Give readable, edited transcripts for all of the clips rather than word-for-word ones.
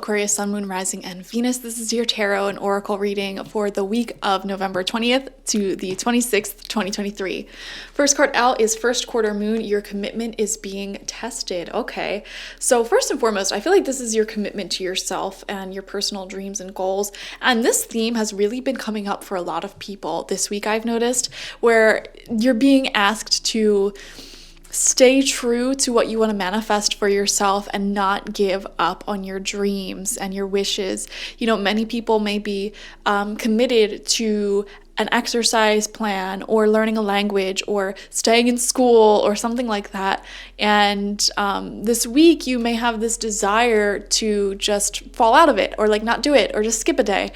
Aquarius, Sun, Moon, Rising, and Venus. This is your tarot and oracle reading for the week of November 20th to the 26th, 2023. First card out is first quarter moon. Your commitment is being tested. Okay, so first and foremost, I feel like this is your commitment to yourself and your personal dreams and goals. And this theme has really been coming up for a lot of people this week, I've noticed, where you're being asked to stay true to what you want to manifest for yourself and not give up on your dreams and your wishes. You know, many people may be committed to an exercise plan or learning a language or staying in school or something like that. And this week you may have this desire to just fall out of it or like not do it or just skip a day.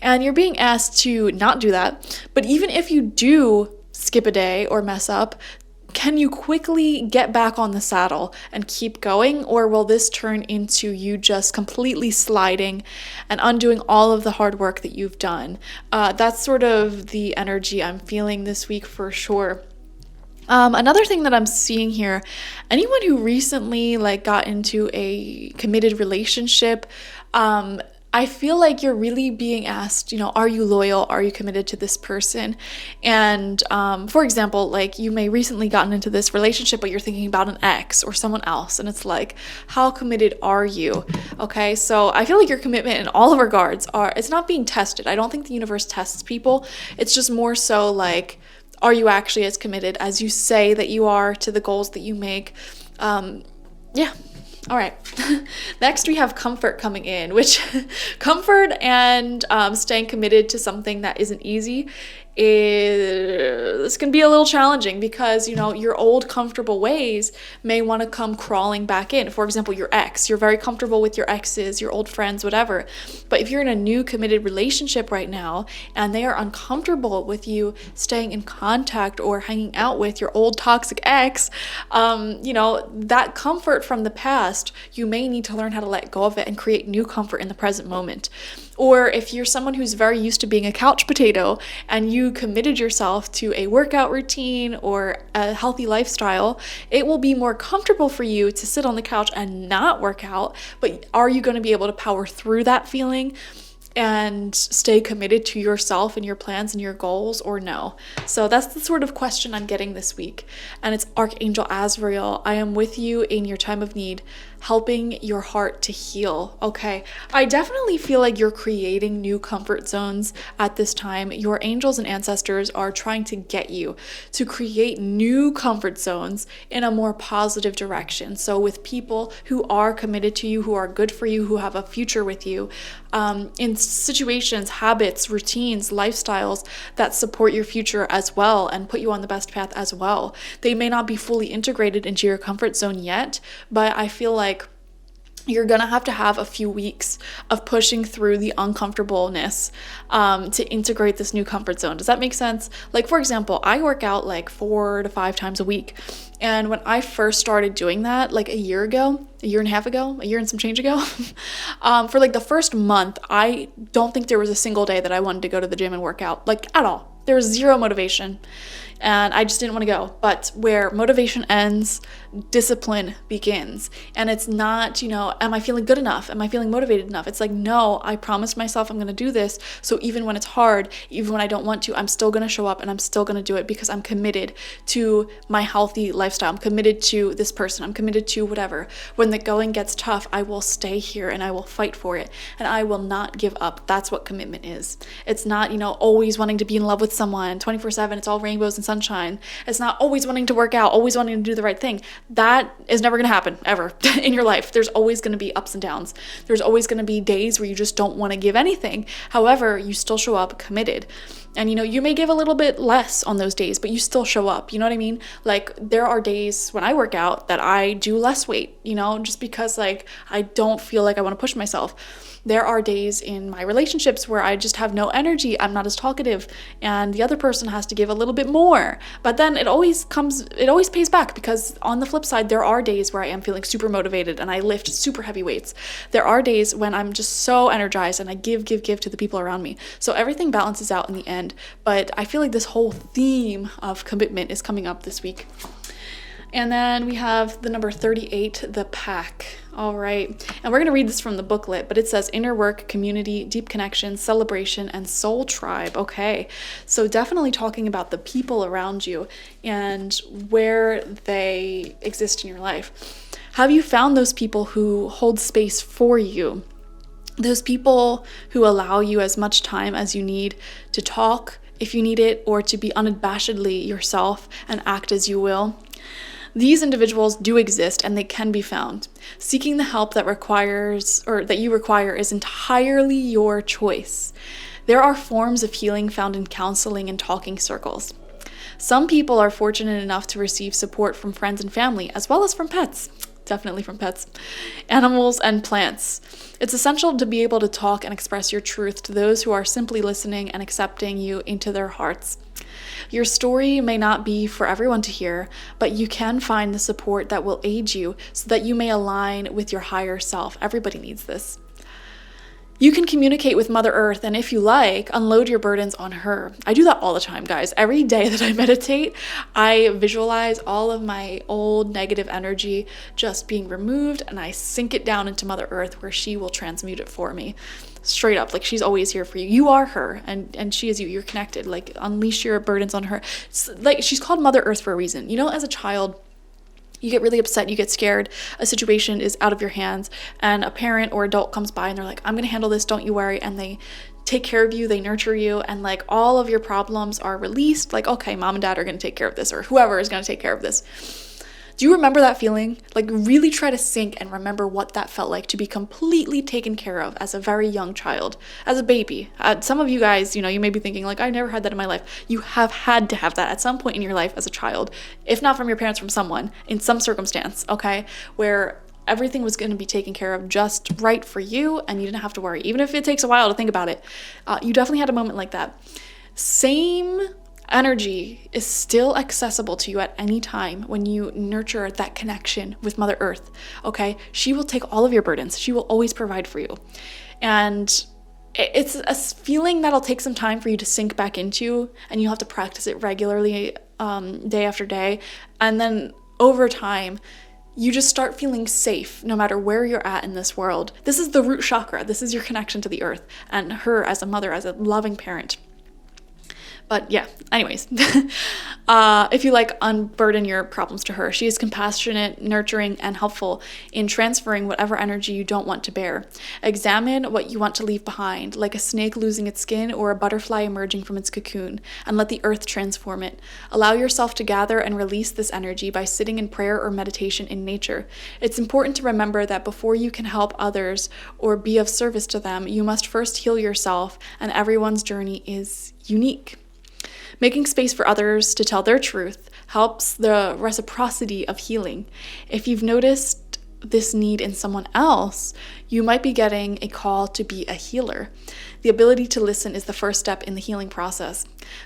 And you're being asked to not do that. But even if you do skip a day or mess up, can you quickly get back on the saddle and keep going, or will this turn into you just completely sliding and undoing all of the hard work that you've done? That's sort of the energy I'm feeling this week for sure. Another thing that I'm seeing here, anyone who recently got into a committed relationship, I feel like you're really being asked, are you loyal? Are you committed to this person? And for example, you may recently gotten into this relationship, but you're thinking about an ex or someone else. And it's like, how committed are you? Okay, so I feel like your commitment in all regards it's not being tested. I don't think the universe tests people. It's just more so are you actually as committed as you say that you are to the goals that you make? Yeah. All right. Next, we have comfort coming in, which comfort and staying committed to something that isn't easy this can be a little challenging because, your old comfortable ways may want to come crawling back in. For example, your ex, you're very comfortable with your exes, your old friends, whatever. But if you're in a new committed relationship right now and they are uncomfortable with you staying in contact or hanging out with your old toxic ex, that comfort from the past, you may need to learn how to let go of it and create new comfort in the present moment. Or if you're someone who's very used to being a couch potato and you committed yourself to a workout routine or a healthy lifestyle, it will be more comfortable for you to sit on the couch and not work out. But are you going to be able to power through that feeling and stay committed to yourself and your plans and your goals, or no? So that's the sort of question I'm getting this week. And it's Archangel Azrael. I am with you in your time of need, helping your heart to heal. Okay, I definitely feel like you're creating new comfort zones at this time. Your angels and ancestors are trying to get you to create new comfort zones in a more positive direction. So with people who are committed to you, who are good for you, who have a future with you, in situations, habits, routines, lifestyles that support your future as well and put you on the best path as well. They may not be fully integrated into your comfort zone yet, but I feel like you're going to have a few weeks of pushing through the uncomfortableness to integrate this new comfort zone. Does that make sense? For example, I work out 4 to 5 times a week. And when I first started doing that, a year and a half ago, a year and some change ago, for the first month, I don't think there was a single day that I wanted to go to the gym and work out, at all. There was zero motivation. And I just didn't want to go. But where motivation ends, discipline begins. And it's not, am I feeling good enough? Am I feeling motivated enough? It's no, I promised myself I'm going to do this. So even when it's hard, even when I don't want to, I'm still going to show up and I'm still going to do it because I'm committed to my healthy lifestyle. I'm committed to this person. I'm committed to whatever. When the going gets tough, I will stay here and I will fight for it. And I will not give up. That's what commitment is. It's not, always wanting to be in love with someone 24/7. It's all rainbows and sunshine. It's not always wanting to work out, always wanting to do the right thing. That is never going to happen ever in your life. There's always going to be ups and downs. There's always going to be days where you just don't want to give anything. However, you still show up committed. And you may give a little bit less on those days, but you still show up. You know what I mean? There are days when I work out that I do less weight, just because I don't feel like I want to push myself. There are days in my relationships where I just have no energy. I'm not as talkative, and the other person has to give a little bit more. But then it always pays back, because on the flip side, there are days where I am feeling super motivated and I lift super heavy weights. There are days when I'm just so energized and I give to the people around me. So everything balances out in the end. But I feel like this whole theme of commitment is coming up this week. And then we have the number 38, the pack. All right. And we're going to read this from the booklet, but it says inner work, community, deep connection, celebration, and soul tribe. Okay. So definitely talking about the people around you and where they exist in your life. Have you found those people who hold space for you? Those people who allow you as much time as you need to talk if you need it, or to be unabashedly yourself and act as you will? These individuals do exist and they can be found. Seeking the help that you require is entirely your choice. There are forms of healing found in counseling and talking circles. Some people are fortunate enough to receive support from friends and family, as well as from pets. Definitely from pets, animals, and plants. It's essential to be able to talk and express your truth to those who are simply listening and accepting you into their hearts. Your story may not be for everyone to hear, but you can find the support that will aid you so that you may align with your higher self. Everybody needs this. You can communicate with Mother Earth, and if you like, unload your burdens on her. I do that all the time, guys. Every day that I meditate, I visualize all of my old negative energy just being removed, and I sink it down into Mother Earth where she will transmute it for me. Straight up, like she's always here for you. You are her, and she is you. You're connected. Like, unleash your burdens on her. It's like, she's called Mother Earth for a reason. You know, as a child, you get really upset, you get scared, a situation is out of your hands, and a parent or adult comes by and they're like, I'm gonna handle this, don't you worry, and they take care of you, they nurture you, and like all of your problems are released, like, okay, mom and dad are gonna take care of this, or whoever is gonna take care of this. Do you remember that feeling? Like, really try to sink and remember what that felt like to be completely taken care of as a very young child, as a baby. Some of you guys, you may be thinking like, I never had that in my life. You have had to have that at some point in your life as a child, if not from your parents, from someone in some circumstance, okay, where everything was going to be taken care of just right for you and you didn't have to worry. Even if it takes a while to think about it, you definitely had a moment like that. Same energy is still accessible to you at any time when you nurture that connection with Mother Earth, okay? She will take all of your burdens. She will always provide for you. And it's a feeling that'll take some time for you to sink back into, and you'll have to practice it regularly, day after day. And then over time, you just start feeling safe no matter where you're at in this world. This is the root chakra. This is your connection to the earth and her as a mother, as a loving parent. But yeah, anyways, if you unburden your problems to her. She is compassionate, nurturing, and helpful in transferring whatever energy you don't want to bear. Examine what you want to leave behind, like a snake losing its skin or a butterfly emerging from its cocoon, and let the earth transform it. Allow yourself to gather and release this energy by sitting in prayer or meditation in nature. It's important to remember that before you can help others or be of service to them, you must first heal yourself, and everyone's journey is unique. Making space for others to tell their truth helps the reciprocity of healing. If you've noticed this need in someone else, you might be getting a call to be a healer. The ability to listen is the first step in the healing process.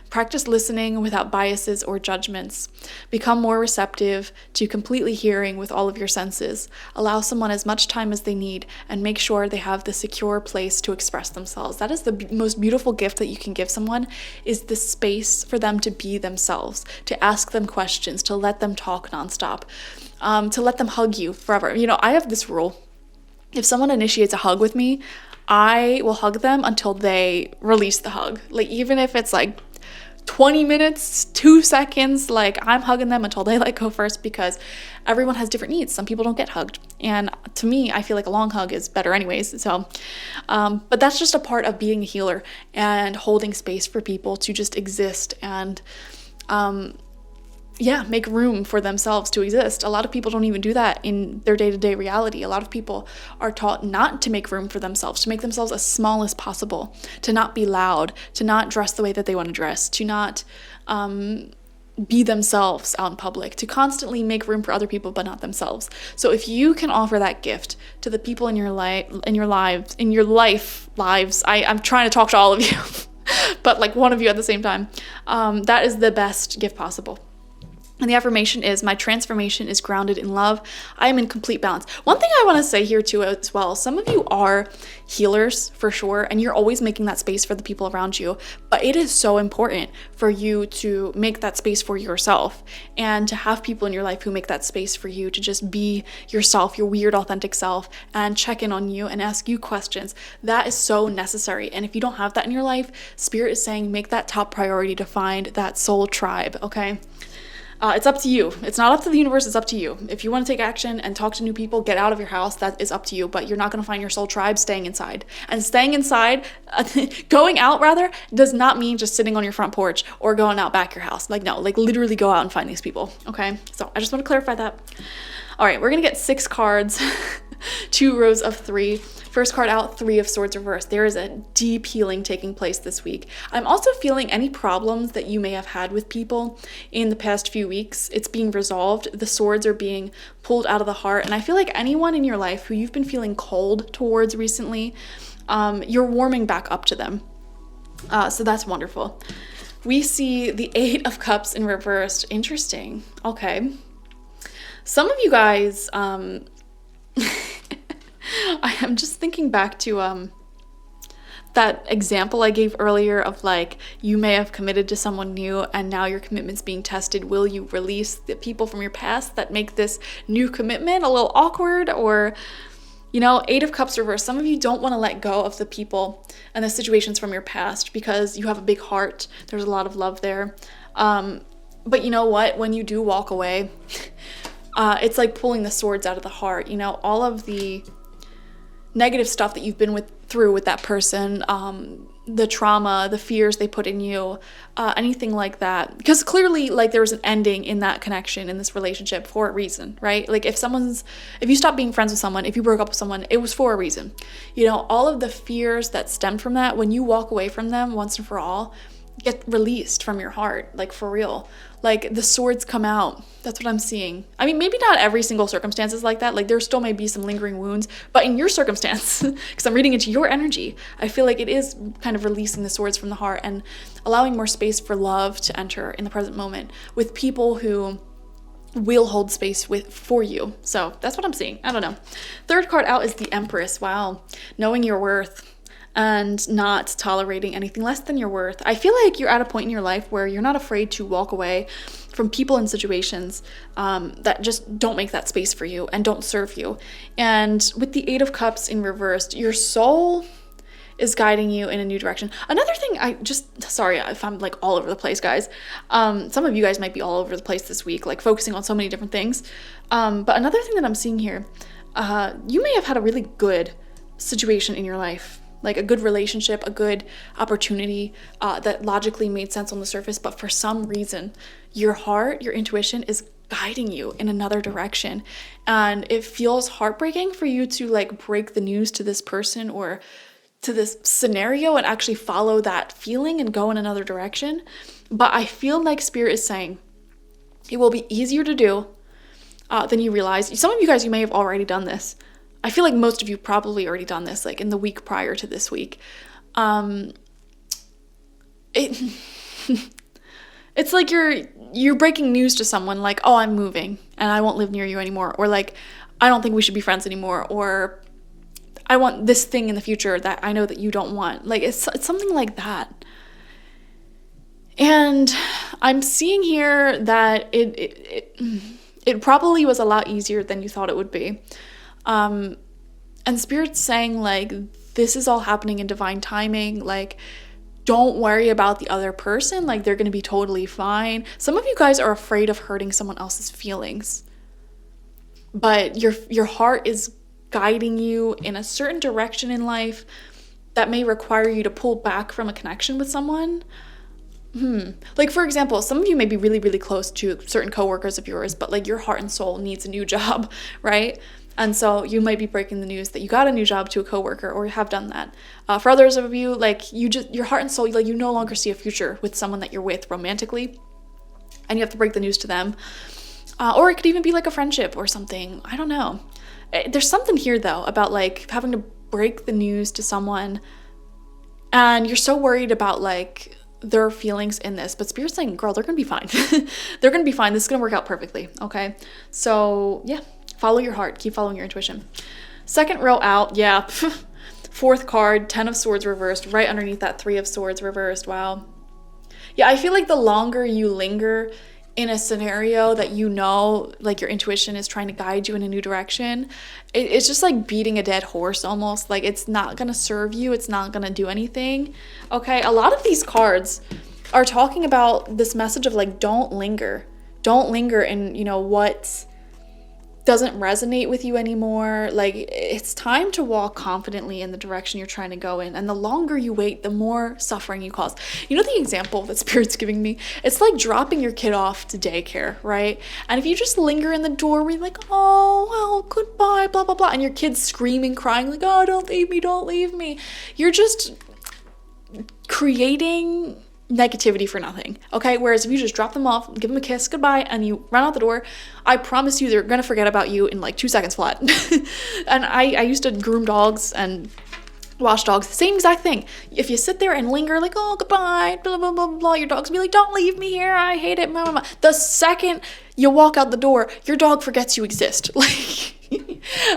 Practice listening without biases or judgments. Become more receptive to completely hearing with all of your senses. Allow someone as much time as they need, and make sure they have the secure place to express themselves. That is the most beautiful gift that you can give someone, is the space for them to be themselves, to ask them questions, to let them talk nonstop, to let them hug you forever. I have this rule. If someone initiates a hug with me, I will hug them until they release the hug. Even if it's 20 minutes, 2 seconds, I'm hugging them until they go first, because everyone has different needs. Some people don't get hugged. And to me, I feel like a long hug is better anyways. So, but that's just a part of being a healer and holding space for people to just exist and, make room for themselves to exist. A lot of people don't even do that in their day-to-day reality. A lot of people are taught not to make room for themselves, to make themselves as small as possible, to not be loud, to not dress the way that they want to dress, to not be themselves out in public, to constantly make room for other people but not themselves. So if you can offer that gift to the people in your life, I'm trying to talk to all of you, but one of you at the same time, that is the best gift possible. And the affirmation is, my transformation is grounded in love. I am in complete balance. One thing I want to say here too as well, some of you are healers for sure, and you're always making that space for the people around you. But it is so important for you to make that space for yourself and to have people in your life who make that space for you to just be yourself, your weird, authentic self, and check in on you and ask you questions. That is so necessary. And if you don't have that in your life, Spirit is saying make that top priority to find that soul tribe, okay? It's up to you. It's not up to the universe, it's up to you. If you want to take action and talk to new people, get out of your house, that is up to you. But you're not going to find your soul tribe staying inside. And staying inside, going out rather, does not mean just sitting on your front porch or going out back your house. Like, no, like literally go out and find these people, okay? So I just want to clarify that. All right, we're going to get 6 cards, 2 rows of 3. First card out, 3 of Swords reversed. There is a deep healing taking place this week. I'm also feeling any problems that you may have had with people in the past few weeks, it's being resolved. The swords are being pulled out of the heart. And I feel like anyone in your life who you've been feeling cold towards recently, you're warming back up to them. So that's wonderful. We see the 8 of Cups in reversed. Interesting. Okay. Some of you guys, I am just thinking back to that example I gave earlier of like, you may have committed to someone new and now your commitment's being tested. Will you release the people from your past that make this new commitment a little awkward? Or, you know, 8 of Cups reversed. Some of you don't want to let go of the people and the situations from your past because you have a big heart. There's a lot of love there. But you know what? When you do walk away, it's like pulling the swords out of the heart. You know, all of the negative stuff that you've been through with that person, the trauma, the fears they put in you, anything like that. Because clearly, like, there was an ending in that connection, in this relationship for a reason, right? Like, if you stop being friends with someone, if you broke up with someone, it was for a reason. You know, all of the fears that stemmed from that, when you walk away from them once and for all, get released from your heart, like, for real. Like, the swords come out. That's what I'm seeing. I mean, maybe not every single circumstance is like that. Like, there still may be some lingering wounds, but in your circumstance, because I'm reading into your energy, I feel like it is kind of releasing the swords from the heart and allowing more space for love to enter in the present moment with people who will hold space for you. So that's what I'm seeing. I don't know. Third card out is the Empress. Wow. Knowing your worth and not tolerating anything less than your worth. I feel like you're at a point in your life where you're not afraid to walk away from people and situations that just don't make that space for you and don't serve you. And with the 8 of Cups in reversed, your soul is guiding you in a new direction. Another thing, sorry if I'm like all over the place, guys. Some of you guys might be all over the place this week, like focusing on so many different things. But another thing that I'm seeing here, you may have had a really good situation in your life, like a good relationship, a good opportunity that logically made sense on the surface, but for some reason, your heart, your intuition is guiding you in another direction. And it feels heartbreaking for you to like break the news to this person or to this scenario and actually follow that feeling and go in another direction. But I feel like Spirit is saying it will be easier to do than you realize. Some of you guys, you may have already done this. I feel like most of you probably already done this, like in the week prior to this week. It's like you're breaking news to someone like, oh, I'm moving and I won't live near you anymore. Or like, I don't think we should be friends anymore. Or I want this thing in the future that I know that you don't want. Like, it's something like that. And I'm seeing here that it probably was a lot easier than you thought it would be. And Spirit's saying like, this is all happening in divine timing. Like, don't worry about the other person. Like, they're going to be totally fine. Some of you guys are afraid of hurting someone else's feelings, but your heart is guiding you in a certain direction in life that may require you to pull back from a connection with someone. Like, for example, some of you may be really, really close to certain coworkers of yours, but like your heart and soul needs a new job, right? And so you might be breaking the news that you got a new job to a coworker or have done that. For others of you, like your heart and soul, like you no longer see a future with someone that you're with romantically, and you have to break the news to them. Or it could even be like a friendship or something. I don't know. There's something here though about like having to break the news to someone, and you're so worried about like their feelings in this, but Spirit's saying, girl, they're gonna be fine. They're gonna be fine. This is gonna work out perfectly. Okay, so yeah, follow your heart, keep following your intuition. Second row out, yeah. Fourth card, 10 of Swords reversed, right underneath that 3 of Swords reversed. Wow. Yeah, I feel like the longer you linger in a scenario that you know, like your intuition is trying to guide you in a new direction, it's just like beating a dead horse almost. Like it's not gonna serve you, it's not gonna do anything. Okay, a lot of these cards are talking about this message of like, don't linger in, you know, what doesn't resonate with you anymore. Like it's time to walk confidently in the direction you're trying to go in, and the longer you wait, the more suffering you cause. You know, the example that Spirit's giving me, it's like dropping your kid off to daycare, right? And if you just linger in the doorway like, oh well, goodbye, blah blah blah, and your kid's screaming, crying like, oh, don't leave me, you're just creating negativity for nothing. Okay, whereas if you just drop them off, give them a kiss, goodbye, and you run out the door, I promise you they're gonna forget about you in like 2 seconds flat. And I used to groom dogs and wash dogs, same exact thing. If you sit there and linger like, oh, goodbye, blah blah blah blah, your dog's be like, don't leave me here, I hate it, blah, blah, blah. The second you walk out the door, your dog forgets you exist. Like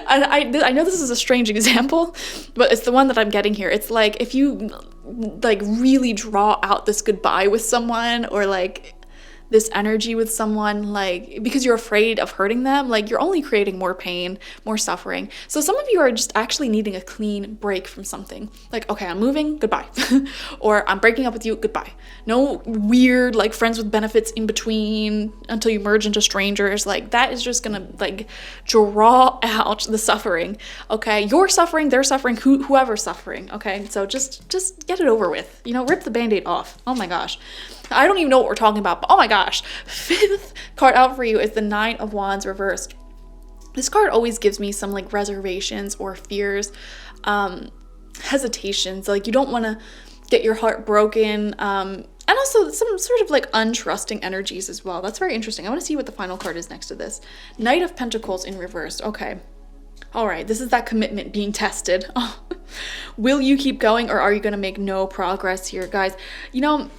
I know this is a strange example, but it's the one that I'm getting here. It's like if you like really draw out this goodbye with someone, or like this energy with someone, like because you're afraid of hurting them, like you're only creating more pain, more suffering. So some of you are just actually needing a clean break from something. Like, okay, I'm moving, goodbye. Or I'm breaking up with you, goodbye. No weird like friends with benefits in between until you merge into strangers. Like that is just gonna like draw out the suffering. Okay, you're suffering, they're suffering, whoever's suffering. Okay, so just get it over with. You know, rip the band-aid off. Oh my gosh, I don't even know what we're talking about, but oh my gosh. Fifth card out for you is the 9 of Wands reversed. This card always gives me some like reservations or fears, hesitations. Like you don't want to get your heart broken, and also some sort of like untrusting energies as well. That's very interesting. I want to see what the final card is next to this. Knight of Pentacles in reverse. Okay. All right, this is that commitment being tested. Will you keep going, or are you going to make no progress here, guys? You know,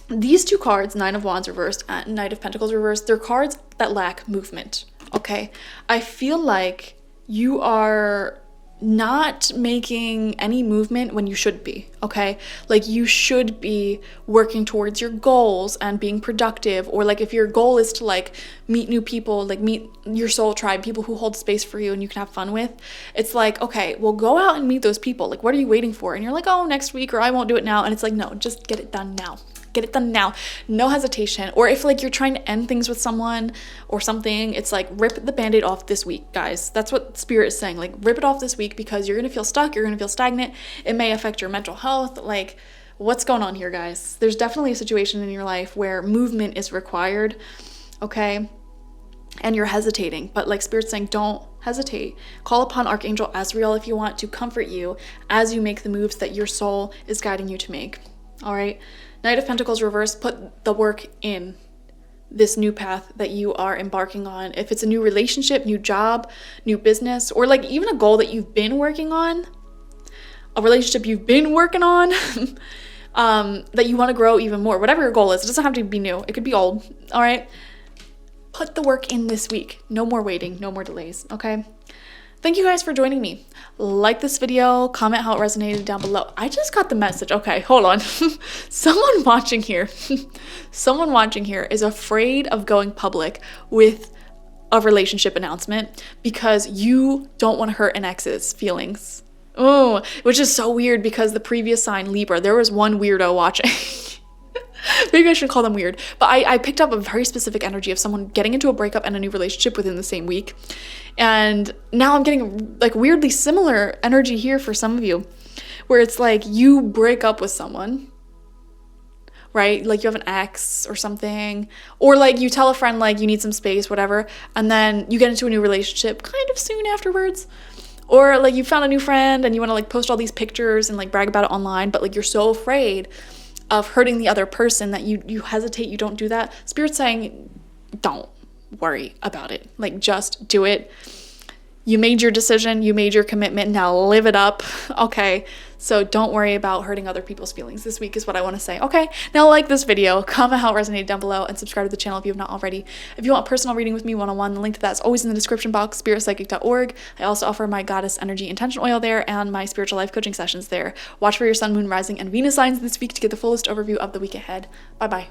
these two cards, 9 of Wands reversed and Knight of Pentacles reversed, they're cards that lack movement, okay? I feel like you are not making any movement when you should be, okay? Like you should be working towards your goals and being productive, or like if your goal is to like meet new people, like meet your soul tribe, people who hold space for you and you can have fun with, it's like, okay, well go out and meet those people. Like what are you waiting for? And you're like, oh, next week, or I won't do it now. And it's like, no, just get it done now. Get it done now. No hesitation. Or if like you're trying to end things with someone or something, it's like rip the band-aid off this week, guys. That's what Spirit is saying. Like rip it off this week, because you're going to feel stuck. You're going to feel stagnant. It may affect your mental health. Like what's going on here, guys? There's definitely a situation in your life where movement is required, okay? And you're hesitating, but like Spirit's saying, don't hesitate. Call upon Archangel Azrael if you want to comfort you as you make the moves that your soul is guiding you to make. All right. Knight of Pentacles reversed, put the work in this new path that you are embarking on. If it's a new relationship, new job, new business, or like even a goal that you've been working on, a relationship you've been working on, that you want to grow even more, whatever your goal is, it doesn't have to be new. It could be old. All right. Put the work in this week. No more waiting, no more delays. Okay. Thank you guys for joining me. Like this video, comment how it resonated down below. I just got the message. Okay, hold on. Someone watching here is afraid of going public with a relationship announcement because you don't want to hurt an ex's feelings. Oh, which is so weird because the previous sign, Libra, there was one weirdo watching. Maybe I should call them weird, but I picked up a very specific energy of someone getting into a breakup and a new relationship within the same week. And now I'm getting like weirdly similar energy here for some of you, where it's like you break up with someone, right? Like you have an ex or something, or like you tell a friend like you need some space, whatever, and then you get into a new relationship kind of soon afterwards. Or like you found a new friend and you want to like post all these pictures and like brag about it online, but like you're so afraid of hurting the other person that you hesitate, you don't do that. Spirit's saying, don't worry about it. Like just do it. You made your decision, you made your commitment, now live it up, okay? So don't worry about hurting other people's feelings this week is what I want to say. Okay, now like this video, comment how it resonated down below, and subscribe to the channel if you have not already. If you want a personal reading with me one-on-one, the link to that is always in the description box, spiritpsychic.org. I also offer my Goddess Energy Intention Oil there and my spiritual life coaching sessions there. Watch for your sun, moon, rising, and Venus signs this week to get the fullest overview of the week ahead. Bye-bye.